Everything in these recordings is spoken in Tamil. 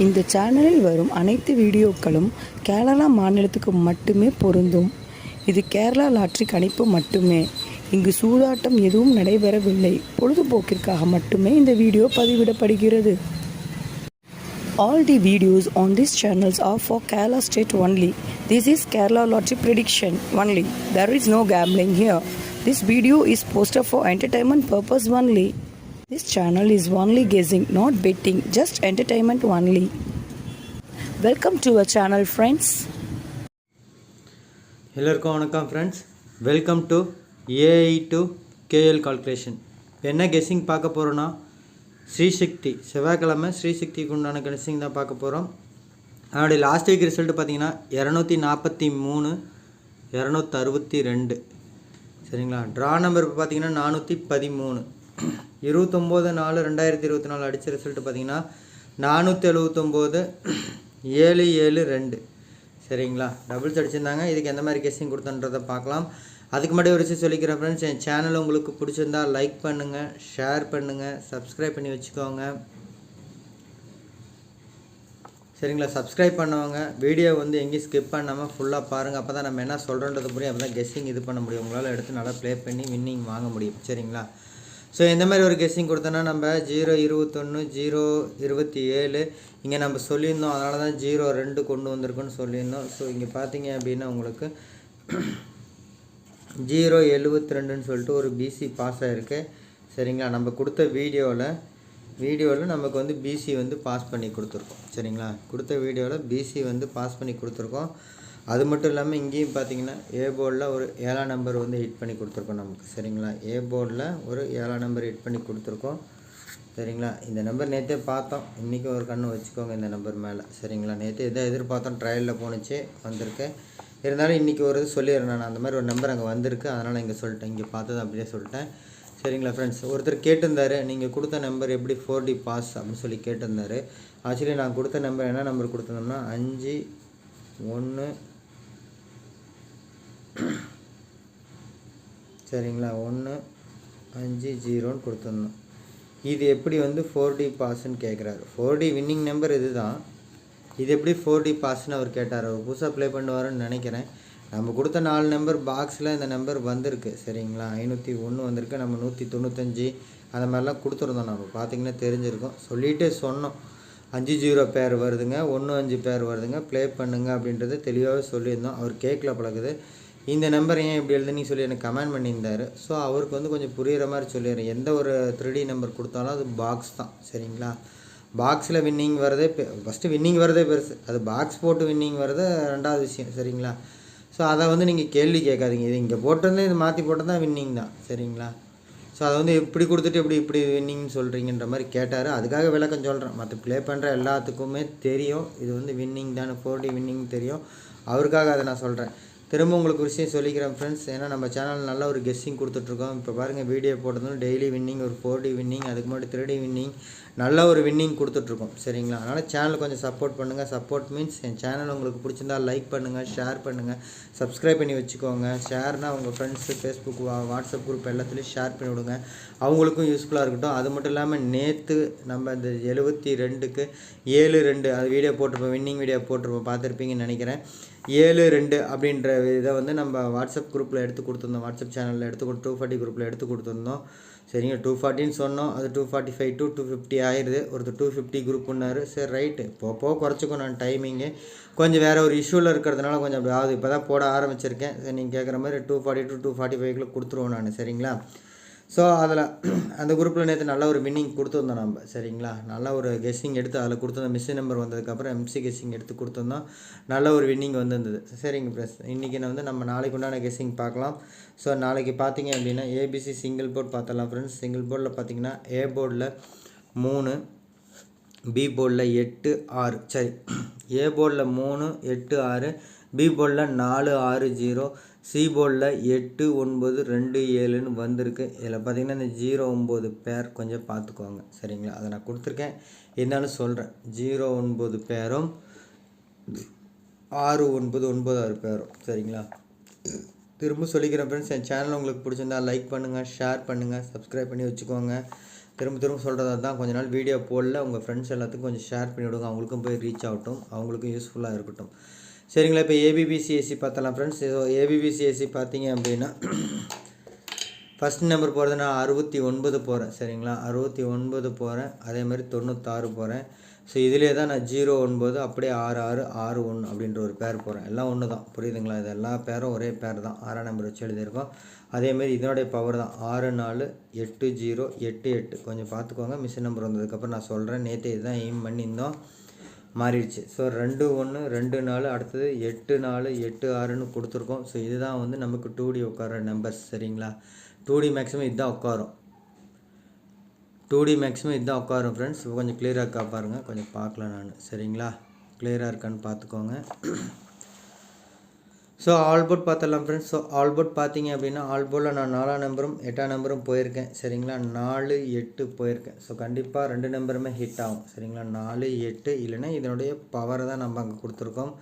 இந்த சேனலில் வரும் அனைத்து வீடியோக்களும் கேரளா மாநிலத்துக்கு மட்டுமே பொருந்தும். இது கேரளா லாட்டரி கணிப்பு மட்டுமே. இங்கு சூதாட்டம் எதுவும் நடைபெறவில்லை. பொழுதுபோக்கிற்காக மட்டுமே இந்த video பதிவிடப்படுகிறது. All the videos on these channels are for Kerala state only. This is Kerala lottery prediction only. There is no gambling here. This video is posted for entertainment purpose only. This channel is only guessing, not betting, just entertainment only. Welcome to our channel, friends. எல்லாருக்கும் வணக்கம் friends. Welcome to AI to KL calculation. என்ன கெஸ்ஸிங் பார்க்க போகிறோன்னா ஸ்ரீசக்தி செவ்வாய்க்கிழமை ஸ்ரீசக்திக்கு உண்டான கெஸ்ஸிங் தான் பார்க்க போகிறோம். அதனுடைய லாஸ்ட் வீக் ரிசல்ட்டு பார்த்தீங்கன்னா 243 262 சரிங்களா. ட்ரா நம்பர் இப்போ பார்த்தீங்கன்னா 413 29/4/2024 அடித்த ரிசல்ட்டு பார்த்தீங்கன்னா 479 772 சரிங்களா. டபுள்ஸ் அடிச்சிருந்தாங்க. இதுக்கு எந்த மாதிரி கெஸ்ஸிங் கொடுத்தன்றதை பார்க்கலாம். அதுக்கு முன்னாடி ஒரு விஷயம் சொல்லிக்கிறேன் ஃப்ரெண்ட்ஸ், என் சேனல் உங்களுக்கு பிடிச்சிருந்தா லைக் பண்ணுங்கள், ஷேர் பண்ணுங்கள், சப்ஸ்கிரைப் பண்ணி வச்சுக்கோங்க சரிங்களா. சப்ஸ்கிரைப் பண்ணவங்க வீடியோ வந்து எங்கேயும் ஸ்கிப் பண்ணாமல் ஃபுல்லாக பாருங்கள். அப்போ தான் நம்ம என்ன சொல்கிறோன்றது புரியும். அப்போ தான் கெஸ்ஸிங் இது பண்ண முடியும். உங்களால் எடுத்து நல்லா ப்ளே பண்ணி வின்னிங் வாங்க முடியும் சரிங்களா. ஸோ எந்த மாதிரி ஒரு கெஸ்ஸிங் கொடுத்தோன்னா நம்ம 021 027 இங்கே நம்ம சொல்லியிருந்தோம். அதனால தான் 02 கொண்டு வந்திருக்குன்னு சொல்லியிருந்தோம். ஸோ இங்கே பார்த்தீங்க அப்படின்னா உங்களுக்கு 072ன்னு சொல்லிட்டு ஒரு பிசி பாஸ் ஆகிருக்கு சரிங்களா. நம்ம கொடுத்த வீடியோவில் நமக்கு வந்து பிசி வந்து பாஸ் பண்ணி கொடுத்துருக்கோம் சரிங்களா. கொடுத்த வீடியோவில் பிசி வந்து பாஸ் பண்ணி கொடுத்துருக்கோம். அது மட்டும் இல்லாமல் இங்கேயும் பார்த்தீங்கன்னா ஏ போர்டில் ஒரு 7ஆம் நம்பர் வந்து ஹிட் பண்ணி கொடுத்துருக்கோம் நமக்கு சரிங்களா. ஏ போர்டில் ஒரு 7ஆம் நம்பர் ஹிட் பண்ணி கொடுத்துருக்கோம் சரிங்களா. இந்த நம்பர் நேற்றே பார்த்தோம். இன்றைக்கி ஒரு கண்ணு வச்சுக்கோங்க இந்த நம்பர் மேலே சரிங்களா. நேற்று எதை எதிர்பார்த்தோம், ட்ரையலில் போணுச்சு, வந்திருக்கு. இருந்தாலும் இன்றைக்கி ஒரு இது சொல்லிடுறேன் நான். அந்த மாதிரி ஒரு நம்பர் அங்கே வந்திருக்கு, அதனால் இங்கே சொல்லிட்டேன். இங்கே பார்த்தது அப்படியே சொல்லிட்டேன் சரிங்களா. ஃப்ரெண்ட்ஸ், ஒருத்தர் கேட்டிருந்தார் நீங்கள் கொடுத்த நம்பர் எப்படி 4D பாஸ் அப்படின்னு சொல்லி கேட்டிருந்தார். ஆக்சுவலி நான் கொடுத்த நம்பர் என்ன நம்பர் கொடுத்துருந்தோம்னா 5 1 சரிங்களா 1 5 0ன்னு கொடுத்துருந்தோம். இது எப்படி வந்து 4D பாஸ்ன்னு கேட்குறாரு. 4D வின்னிங் நம்பர் இது தான். இது எப்படி 4D பாஸ்ன்னு அவர் கேட்டார். அவர் புதுசாக ப்ளே பண்ணுவாருன்னு நினைக்கிறேன். நம்ம கொடுத்த 4 நம்பர் பாக்ஸில் இந்த நம்பர் வந்திருக்கு சரிங்களா. 501 வந்திருக்கு. நம்ம 195 அந்த மாதிரிலாம் கொடுத்துருந்தோம். நம்ம பார்த்திங்கன்னா தெரிஞ்சிருக்கோம். சொல்லிகிட்டே சொன்னோம் 5-0 பேர் வருதுங்க, 1-5 பேர் வருதுங்க, ப்ளே பண்ணுங்க அப்படின்றது தெளிவாகவே சொல்லியிருந்தோம். அவர் கேட்கல பழகுது. இந்த நம்பர் ஏன் இப்படி எழுதுன்னு சொல்லி எனக்கு கமெண்ட் பண்ணியிருந்தார். ஸோ அவருக்கு வந்து கொஞ்சம் புரிகிற மாதிரி சொல்லிடுறேன். எந்த ஒரு 3D நம்பர் கொடுத்தாலும் அது பாக்ஸ் தான் சரிங்களா. பாக்ஸில் வின்னிங் வரதே ஃபஸ்ட்டு வின்னிங் வரதே பெருசு. அது பாக்ஸ் போட்டு வின்னிங் வரது ரெண்டாவது விஷயம் சரிங்களா. ஸோ அதை வந்து நீங்கள் கேள்வி கேட்காதீங்க. இது இங்கே போட்டிருந்தேன், இது மாற்றி போட்டால் தான் வின்னிங் தான் சரிங்களா. ஸோ அதை வந்து இப்படி கொடுத்துட்டு இப்படி வின்னிங்னு சொல்கிறீங்கன்ற மாதிரி கேட்டார். அதுக்காக விளக்கம் சொல்கிறேன். மற்ற ப்ளே பண்ணுற எல்லாத்துக்குமே தெரியும் இது வந்து வின்னிங் தானே, 4D வின்னிங் தெரியும். அவருக்காக அதை நான் சொல்கிறேன். திரும்ப உங்களுக்கு ஒரு விஷயம் சொல்லிக்கிறேன் ஃப்ரெண்ட்ஸ். ஏன்னா நம்ம சேனல் நல்ல ஒரு கெஸ்ஸிங் கொடுத்துட்ருக்கோம். இப்போ பாருங்கள் வீடியோ போட்டதும் டெய்லி வின்னிங், ஒரு 4D வின்னிங், அதுக்கு முன்னாடி 3D வின்னிங், நல்ல ஒரு வின்னிங் கொடுத்துட்ருக்கோம் சரிங்களா. அதனால் சேனலை கொஞ்சம் சப்போர்ட் பண்ணுங்கள். சப்போர்ட் மீன்ஸ் என் சேனல் உங்களுக்கு பிடிச்சிருந்தா லைக் பண்ணுங்கள், ஷேர் பண்ணுங்கள், சப்ஸ்கிரைப் பண்ணி வச்சுக்கோங்க. ஷேர்னால் உங்கள் ஃப்ரெண்ட்ஸு, ஃபேஸ்புக், வாட்ஸ்அப் குரூப் எல்லாத்துலேயும் ஷேர் பண்ணி விடுங்க. அவங்களுக்கும் யூஸ்ஃபுல்லாக இருக்கட்டும். அது மட்டும் இல்லாமல் நேற்று நம்ம இந்த 72க்கு 7-2 அது வீடியோ போட்டிருப்போம், வின்னிங் வீடியோ போட்டிருப்போம், பார்த்துருப்பீங்கன்னு நினைக்கிறேன். 7-2 அப்படின்ற இதை வந்து நம்ம வாட்ஸ்அப் குரூப்பில் எடுத்து கொடுத்துருந்தோம். வாட்ஸ்அப் சேனலில் 240 குரூப்பில் எடுத்து கொடுத்துருந்தோம் சரிங்க. 240ன்னு சொன்னோம். அது 245 to 250 ஆயிடுது. ஒருத்தர் 250 குரூப்புன்னாரு. சரி ரைட்டு, போக குறைச்சிக்கும். நான் டைமிங்கு கொஞ்சம் வேறு ஒரு இஷ்யூவில் இருக்கிறதுனால கொஞ்சம் அப்படி ஆகுது. இப்போ தான் போட ஆரம்பிச்சிருக்கேன். சரி, நீங்கள் கேட்குற மாதிரி 240 to 245 கொடுத்துருவோம் நான் சரிங்களா. ஸோ அதில் அந்த குரூப்பில் நேற்று நல்ல ஒரு வின்னிங் கொடுத்துருந்தோம் நம்ம சரிங்களா. நல்ல ஒரு கெஸ்ஸிங் எடுத்து அதில் கொடுத்துருந்தோம். மிஸ் நம்பர் வந்ததுக்கப்புறம் எம்சி கெஸ்ஸிங் எடுத்து கொடுத்துருந்தோம். நல்ல ஒரு வின்னிங் வந்திருந்தது சரிங்க ப்ளஸ். இன்றைக்கி வந்து நம்ம நாளைக்கு உண்டான கெஸ்ஸிங் பார்க்கலாம். ஸோ நாளைக்கு பார்த்தீங்க அப்படின்னா ஏபிசி சிங்கிள் போர்ட் பார்த்தலாம் ஃப்ரெண்ட்ஸ். சிங்கிள் போர்டில் பார்த்தீங்கன்னா ஏ போர்டில் 3, பி போர்டில் 8 6 சரி. ஏ போர்டில் 3 8 6, பி போர்டில் 4 6 0, சி போர்டில் 8 9 2 7ன்னு வந்திருக்கு. இதில் பார்த்திங்கன்னா இந்த 0-9 பேர் கொஞ்சம் பார்த்துக்கோங்க சரிங்களா. அதை நான் கொடுத்துருக்கேன், இருந்தாலும் சொல்கிறேன். 0-9 பேரும் 6-9 பேரும் சரிங்களா. திரும்ப சொல்லிக்கிறேன் ஃப்ரெண்ட்ஸ், என் சேனல் உங்களுக்கு பிடிச்சிருந்தா லைக் பண்ணுங்கள், ஷேர் பண்ணுங்கள், சப்ஸ்கிரைப் பண்ணி வச்சுக்கோங்க. திரும்ப திரும்ப சொல்கிறது தான், கொஞ்ச நாள் வீடியோ போடல, உங்கள் ஃப்ரெண்ட்ஸ் எல்லாத்துக்கும் கொஞ்சம் ஷேர் பண்ணி விடுங்க, அவங்களுக்கும் போய் ரீச் ஆகட்டும், அவங்களுக்கும் யூஸ்ஃபுல்லாக இருக்கட்டும். சரிங்களா? இப்போ ஏபிபிசிஎஸ்சி பார்த்தலாம் ஃப்ரெண்ட்ஸ். ஏபிபிசிஎஸ்சி பார்த்தீங்க அப்படின்னா ஃபஸ்ட் நம்பர் போகிறது நான் 69 போகிறேன். சரிங்களா? 69 போகிறேன். அதே மாதிரி 96 போகிறேன். ஸோ இதிலே தான் நான் 09 அப்படியே 6661 அப்படின்ற ஒரு பேர் போகிறேன். எல்லாம் ஒன்று தான், புரியுதுங்களா? இது எல்லா பேரும் ஒரே பேர் தான், 6ஆம் நம்பர் வச்சு எழுதியிருக்கோம். அதேமாரி இதனுடைய பவர் தான் 648088. கொஞ்சம் பார்த்துக்கோங்க, மிஷின் நம்பர் வந்ததுக்கப்புறம் நான் சொல்கிறேன். நேற்று இதுதான் எய்ம் பண்ணியிருந்தோம், மாறிடுச்சு. ஸோ 21 24 அடுத்தது 8486ன்னு கொடுத்துருக்கோம். ஸோ இதுதான் வந்து நமக்கு 2D உட்கார நம்பர்ஸ். சரிங்களா? 2D மேக்ஸிமம் இதுதான் உட்காரும். 2D மேக்ஸிமம் இதுதான் உட்காரும் ஃப்ரெண்ட்ஸ். இப்போ கொஞ்சம் கிளியராக இருக்கா பாருங்கள், கொஞ்சம் பார்க்கலாம் நான். சரிங்களா? கிளியராக இருக்கான்னு பார்த்துக்கோங்க. ஸோ ஆல்போர்ட் பார்த்துடலாம் ஃப்ரெண்ட்ஸ். ஸோ ஆல்போர்ட் பார்த்தீங்க அப்படின்னா ஆல்போர்டில் நான் 4ஆம் நம்பரும் 8ஆம் நம்பரும் போயிருக்கேன். சரிங்களா? 4 8 போயிருக்கேன். ஸோ கண்டிப்பாக 2 நம்பருமே ஹிட் ஆகும். சரிங்களா? 4 8 இல்லைன்னா இதனுடைய பவரை தான் நம்ம அங்கே கொடுத்துருக்கோம்.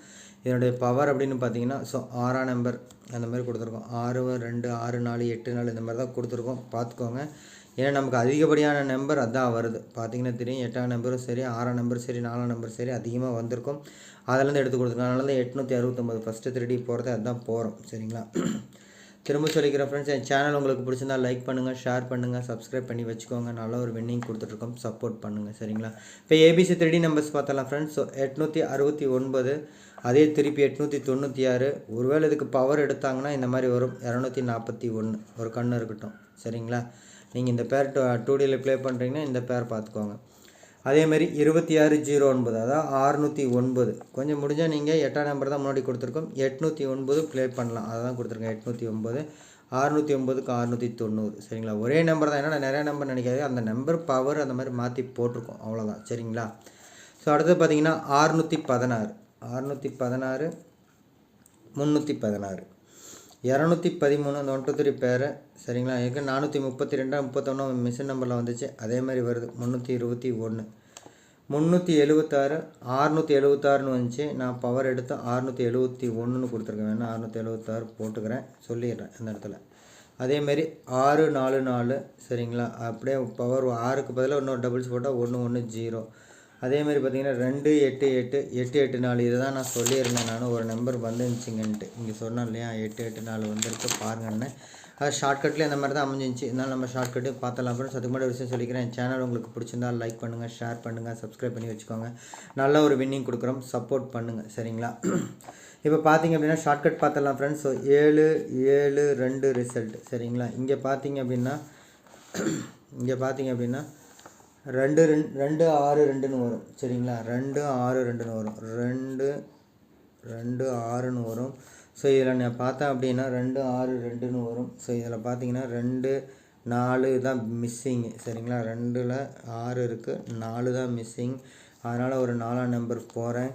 இதனுடைய பவர் அப்படின்னு பார்த்தீங்கன்னா ஸோ 6ஆம் நம்பர் அந்த மாதிரி கொடுத்துருக்கோம். 6 2 6 4 8 4 இந்த மாதிரி தான் கொடுத்துருக்கோம், பார்த்துக்கோங்க. ஏன்னா நமக்கு அதிகப்படியான நம்பர் அதான் வருது, பார்த்தீங்கன்னா தெரியும். 8ஆம் நம்பரும் சரி, 6ஆம் நம்பரும் சரி, 4ஆம் நம்பர் சரி அதிகமாக வந்திருக்கும். அதிலேருந்து எடுத்து கொடுத்துருக்கோம். அதனால தான் 869 ஃபஸ்ட்டு 3D போகிறது அதுதான் போகிறோம். சரிங்களா? திரும்ப சொல்லிக்கிறேன் ஃப்ரெண்ட்ஸ், என் சேனல் உங்களுக்கு பிடிச்சிருந்தா லைக் பண்ணுங்கள், ஷேர் பண்ணுங்கள், சப்ஸ்கிரைப் பண்ணி வச்சுக்கோங்க. நல்ல ஒரு வின்னிங் கொடுத்துட்ருக்கோம், சப்போர்ட் பண்ணுங்கள். சரிங்களா? இப்போ ஏபிசி 3D நம்பர்ஸ் பார்த்தலாம் ஃப்ரெண்ட்ஸ். ஸோ 869 அதே திருப்பி 896. ஒருவேளை இதுக்கு பவர் எடுத்தாங்கன்னா இந்த மாதிரி வரும் 241. ஒரு கண்ணு இருக்கட்டும். சரிங்களா? நீங்கள் இந்த பேர் 2Dயில் ப்ளே பண்ணுறீங்கன்னா இந்த பேர் பார்த்துக்கோங்க. அதேமாதிரி 2609 அதாவது 609. கொஞ்சம் முடிஞ்சால் நீங்கள் 8ஆம் நம்பர் தான் முன்னாடி கொடுத்துருக்கோம், 809 ப்ளே பண்ணலாம். அதை தான் கொடுத்துருக்கேன் 809. 609க்கு 690. சரிங்களா? ஒரே நம்பர் தான், ஏன்னா நிறையா நம்பர் நினைக்காது, அந்த நம்பர் பவர் அந்த மாதிரி மாற்றி போட்டிருக்கோம், அவ்வளோதான். சரிங்களா? ஸோ அடுத்தது பார்த்தீங்கன்னா 616 616 316 213 அந்த 1 2 3 பேரை. சரிங்களா? எனக்கு 432 31 மிஷின் நம்பரில் வந்துச்சு, அதே மாதிரி வருது. 321 376 676ன்னு வந்துச்சு. நான் பவர் எடுத்து 671ன்னு கொடுத்துருக்கேன். வேணா 676 போட்டுக்கிறேன், சொல்லிடுறேன் அந்த இடத்துல. அதேமாரி 644. சரிங்களா? அப்படியே பவர் 6க்கு பதிலாக இன்னொரு டபுள்ஸ் போட்டால் 110. அதேமாதிரி பார்த்தீங்கன்னா 288 884. இதை தான் நான் சொல்லியிருந்தேன், நானும் ஒரு நம்பர் வந்துருந்துச்சிங்கன்ட்டு. இங்கே சொன்னேன் இல்லையா, 884 வந்திருக்கு பாருங்கன்னு. அது ஷார்ட்கட்லேயே அந்த மாதிரி தான் அமைஞ்சிச்சு. இதனால் நம்ம ஷார்ட்கட்டு பார்த்தலாம் ஃப்ரெண்ட்ஸ். அதுக்கு முன்னாடி ஒரு விஷயம் சொல்லிக்கிறேன், என் சேனல் உங்களுக்கு பிடிச்சிருந்தால் லைக் பண்ணுங்கள், ஷேர் பண்ணுங்கள், சப்ஸ்கிரைப் பண்ணி வச்சுக்கோங்க. நல்ல ஒரு வின்னிங் கொடுக்குறோம், சப்போர்ட் பண்ணுங்கள். சரிங்களா? இப்போ பார்த்தீங்க அப்படின்னா ஷார்ட்கட் பார்த்தலாம் ஃப்ரெண்ட்ஸ். So 7 7 2 result. சரிங்களா? இங்கே பார்த்தீங்க அப்படின்னா 2 6 2ன்னு வரும். சரிங்களா? 2 6 2ன்னு வரும். 2 2 6ன்னு வரும். ஸோ இதில் நான் பார்த்தேன் அப்படின்னா 2 6 2ன்னு வரும். ஸோ இதில் பார்த்தீங்கன்னா 2 4 தான் மிஸ்ஸிங்கு. சரிங்களா? 2ல் 6 இருக்குது, 4 தான் மிஸ்ஸிங். அதனால் ஒரு 4ஆம் நம்பர் போகிறேன்.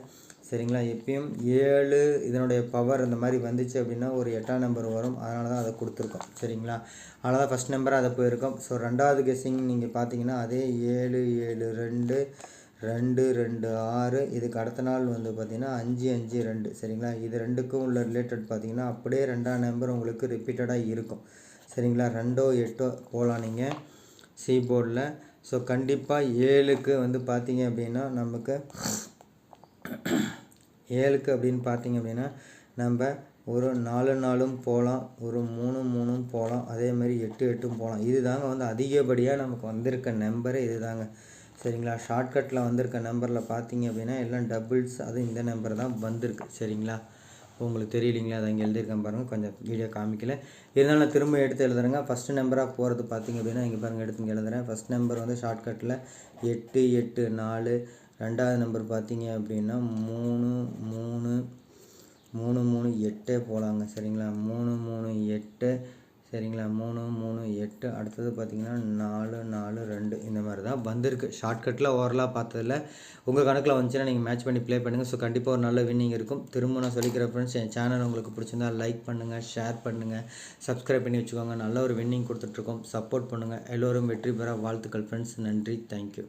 சரிங்களா? எப்பயும் 7 இதனுடைய பவர் இந்த மாதிரி வந்துச்சு அப்படின்னா ஒரு 8ஆம் நம்பர் வரும், அதனால தான் அதை கொடுத்துருக்கோம். சரிங்களா? அதனால தான் ஃபஸ்ட் நம்பராக அதை போயிருக்கோம். ஸோ ரெண்டாவது கெஸ்ஸிங் நீங்கள் பார்த்தீங்கன்னா அதே 7 7 2 2 2 6. இதுக்கு அடுத்த நாள் வந்து பார்த்திங்கன்னா 5 5 2. சரிங்களா? இது ரெண்டுக்கும் உள்ள ரிலேட்டட் பார்த்திங்கன்னா அப்படியே 2ஆம் நம்பர் உங்களுக்கு ரிப்பீட்டடாக இருக்கும். சரிங்களா? 2 8 போகலாம் நீங்கள் சி போர்டில். ஸோ கண்டிப்பாக 7க்கு வந்து பார்த்தீங்க அப்படின்னா நமக்கு 7க்கு அப்படின்னு பார்த்தீங்க அப்படின்னா நம்ம ஒரு 4 4ம் போகலாம், ஒரு 3 3ம் போகலாம், அதேமாதிரி 8 8ம் போகலாம். இது தாங்க வந்து அதிகப்படியாக நமக்கு வந்திருக்க நம்பரு இது தாங்க. சரிங்களா? ஷார்ட்கட்டில் வந்திருக்க நம்பரில் பார்த்தீங்க அப்படின்னா எல்லாம் டபுள்ஸ், அதுவும் இந்த நம்பர் தான் வந்திருக்கு. சரிங்களா? உங்களுக்கு தெரியலிங்களா, அதை இங்கே எழுதியிருக்கேன் பாருங்கள், கொஞ்சம் வீடியோ காமிக்கல, இருந்தாலும் நான் திரும்ப எடுத்து எழுதுறேங்க. ஃபஸ்ட்டு நம்பராக போகிறது பார்த்தீங்க அப்படின்னா இங்கே பாருங்கள், எடுத்து இங்கே எழுதுறேன். ஃபஸ்ட் நம்பர் வந்து ஷார்ட்கட்டில் 8 8 4. ரெண்டாவது நம்பர் பார்த்தீங்க அப்படின்னா 3 3 3 3 8 போகலாங்க. சரிங்களா? 3 3 8. சரிங்களா? 3 3 8. அடுத்தது பார்த்திங்கன்னா 4 4 2. இந்த மாதிரி தான் வந்திருக்கு. ஷார்ட்கட்டில் ஓவரலாக பார்த்ததில்ல, உங்கள் கணக்கில் வந்துச்சுன்னா நீங்கள் மேட்ச் பண்ணி ப்ளே பண்ணுங்கள். ஸோ கண்டிப்பாக ஒரு நல்ல வின்னிங் இருக்கும். திரும்ப நான் சொல்லிக்கிறேன் ஃப்ரெண்ட்ஸ், என் சேனல் உங்களுக்கு பிடிச்சிருந்தா லைக் பண்ணுங்கள், ஷேர் பண்ணுங்கள், சப்ஸ்கிரைப் பண்ணி வச்சுக்கோங்க. நல்ல ஒரு வின்னிங் கொடுத்துட்ருக்கோம், சப்போர்ட் பண்ணுங்கள். எல்லோரும் வெற்றி பெற வாழ்த்துக்கள் ஃப்ரெண்ட்ஸ். நன்றி, தேங்க்யூ.